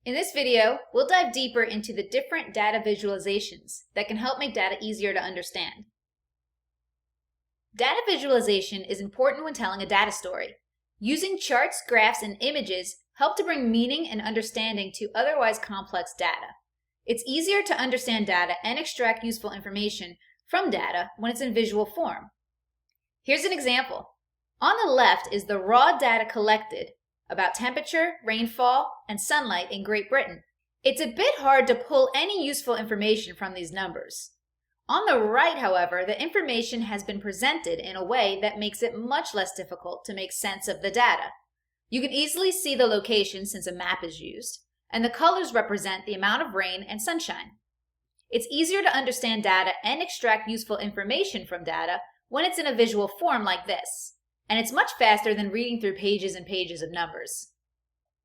In this video, we'll dive deeper into the different data visualizations that can help make data easier to understand. Data visualization is important when telling a data story. Using charts, graphs, and images help to bring meaning and understanding to otherwise complex data. It's easier to understand data and extract useful information from data when it's in visual form. Here's an example. On the left is the raw data collected about temperature, rainfall, and sunlight in Great Britain. It's a bit hard to pull any useful information from these numbers. On the right, however, the information has been presented in a way that makes it much less difficult to make sense of the data. You can easily see the location since a map is used, and the colors represent the amount of rain and sunshine. It's easier to understand data and extract useful information from data when it's in a visual form like this. And it's much faster than reading through pages and pages of numbers.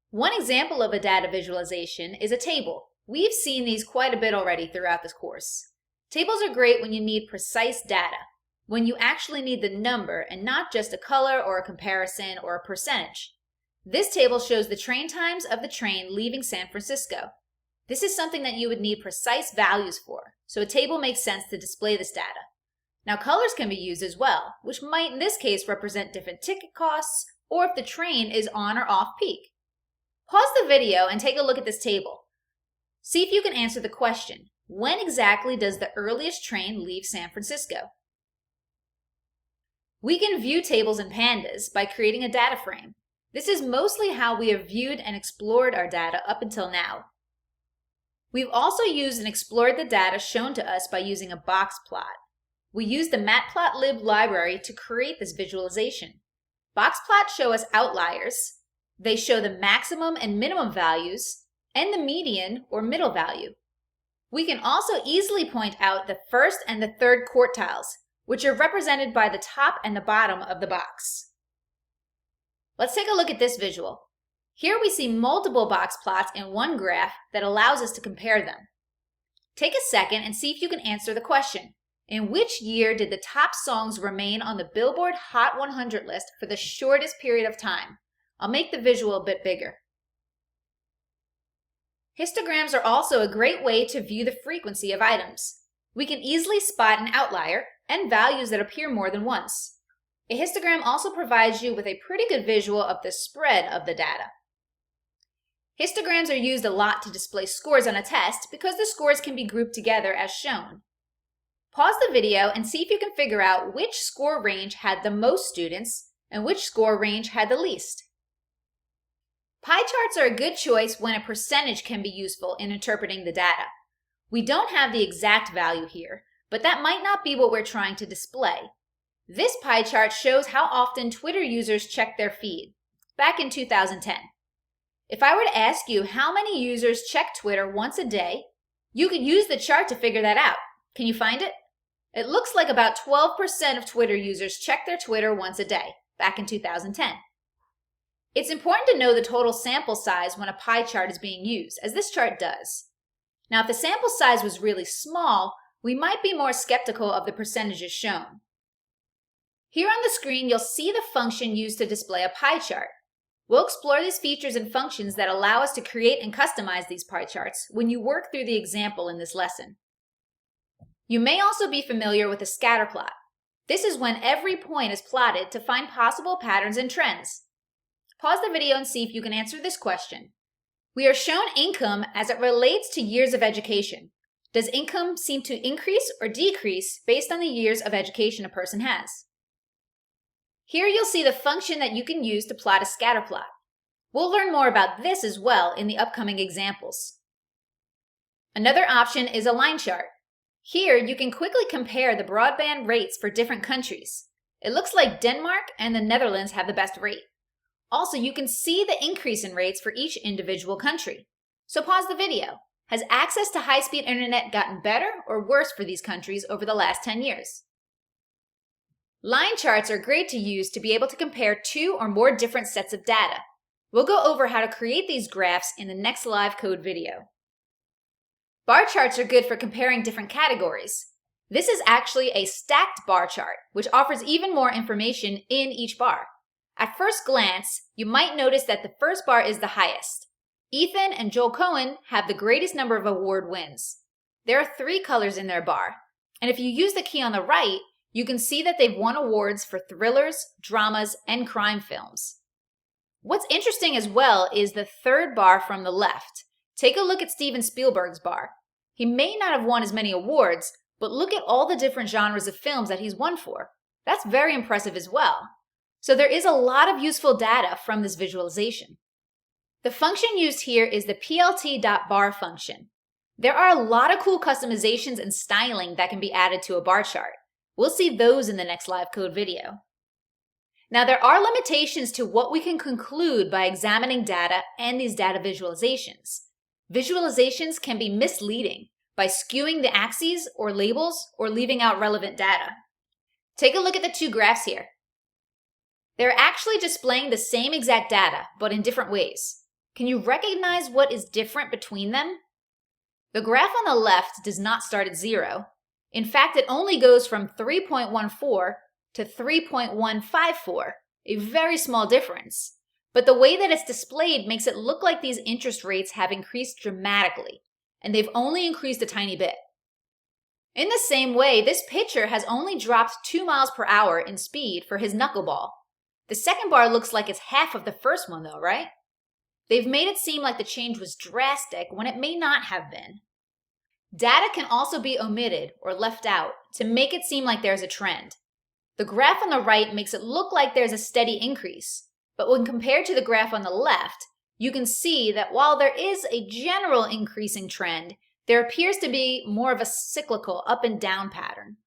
One example of a data visualization is a table. We've seen these quite a bit already throughout this course. Tables are great when you need precise data, when you actually need the number and not just a color or a comparison or a percentage. This table shows the train times of the train leaving San Francisco. This is something that you would need precise values for, so a table makes sense to display this data. Now, colors can be used as well, which might in this case represent different ticket costs or if the train is on or off peak. Pause the video and take a look at this table. See if you can answer the question, when exactly does the earliest train leave San Francisco? We can view tables in Pandas by creating a data frame. This is mostly how we have viewed and explored our data up until now. We've also used and explored the data shown to us by using a Boxplot. We use the MatPlotLib library to create this visualization. Boxplots show us outliers. They show the maximum and minimum values and the median or middle value. We can also easily point out the first and the third quartiles, which are represented by the top and the bottom of the box. Let's take a look at this visual. Here we see multiple box plots in one graph that allows us to compare them. Take a second and see if you can answer the question. In which year did the top songs remain on the Billboard Hot 100 list for the shortest period of time? I'll make the visual a bit bigger. Histograms are also a great way to view the frequency of items. We can easily spot an outlier and values that appear more than once. A histogram also provides you with a pretty good visual of the spread of the data. Histograms are used a lot to display scores on a test because the scores can be grouped together as shown. Pause the video and see if you can figure out which score range had the most students and which score range had the least. Pie charts are a good choice when a percentage can be useful in interpreting the data. We don't have the exact value here, but that might not be what we're trying to display. This pie chart shows how often Twitter users check their feed, back in 2010. If I were to ask you how many users check Twitter once a day, you could use the chart to figure that out. Can you find it? It looks like about 12% of Twitter users check their Twitter once a day, back in 2010. It's important to know the total sample size when a pie chart is being used, as this chart does. Now, if the sample size was really small, we might be more skeptical of the percentages shown. Here on the screen, you'll see the function used to display a pie chart. We'll explore these features and functions that allow us to create and customize these pie charts when you work through the example in this lesson. You may also be familiar with a scatterplot. This is when every point is plotted to find possible patterns and trends. Pause the video and see if you can answer this question. We are shown income as it relates to years of education. Does income seem to increase or decrease based on the years of education a person has? Here you'll see the function that you can use to plot a scatterplot. We'll learn more about this as well in the upcoming examples. Another option is a line chart. Here, you can quickly compare the broadband rates for different countries. It looks like Denmark and the Netherlands have the best rate. Also, you can see the increase in rates for each individual country. So pause the video. Has access to high-speed internet gotten better or worse for these countries over the last 10 years? Line charts are great to use to be able to compare two or more different sets of data. We'll go over how to create these graphs in the next live code video. Bar charts are good for comparing different categories. This is actually a stacked bar chart, which offers even more information in each bar. At first glance, you might notice that the first bar is the highest. Ethan and Joel Cohen have the greatest number of award wins. There are 3 colors in their bar, and if you use the key on the right, you can see that they've won awards for thrillers, dramas, and crime films. What's interesting as well is the 3rd bar from the left. Take a look at Steven Spielberg's bar. He may not have won as many awards, but look at all the different genres of films that he's won for. That's very impressive as well. So there is a lot of useful data from this visualization. The function used here is the plt.bar function. There are a lot of cool customizations and styling that can be added to a bar chart. We'll see those in the next live code video. Now, there are limitations to what we can conclude by examining data and these data visualizations. Visualizations can be misleading by skewing the axes or labels or leaving out relevant data. Take a look at the 2 graphs here. They're actually displaying the same exact data, but in different ways. Can you recognize what is different between them? The graph on the left does not start at 0. In fact, it only goes from 3.14 to 3.154, a very small difference. But the way that it's displayed makes it look like these interest rates have increased dramatically, and they've only increased a tiny bit. In the same way, this pitcher has only dropped 2 miles per hour in speed for his knuckleball. The second bar looks like it's half of the first one though, right? They've made it seem like the change was drastic when it may not have been. Data can also be omitted or left out to make it seem like there's a trend. The graph on the right makes it look like there's a steady increase, but when compared to the graph on the left, you can see that while there is a general increasing trend, there appears to be more of a cyclical up and down pattern.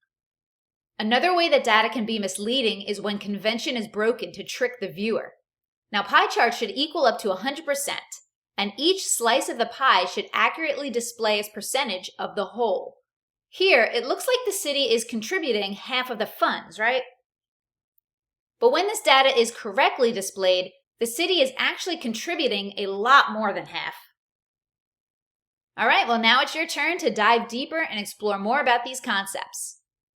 Another way that data can be misleading is when convention is broken to trick the viewer. Now, pie charts should equal up to 100%, and each slice of the pie should accurately display its percentage of the whole. Here, it looks like the city is contributing half of the funds, right? But when this data is correctly displayed, the city is actually contributing a lot more than half. All right, well now it's your turn to dive deeper and explore more about these concepts.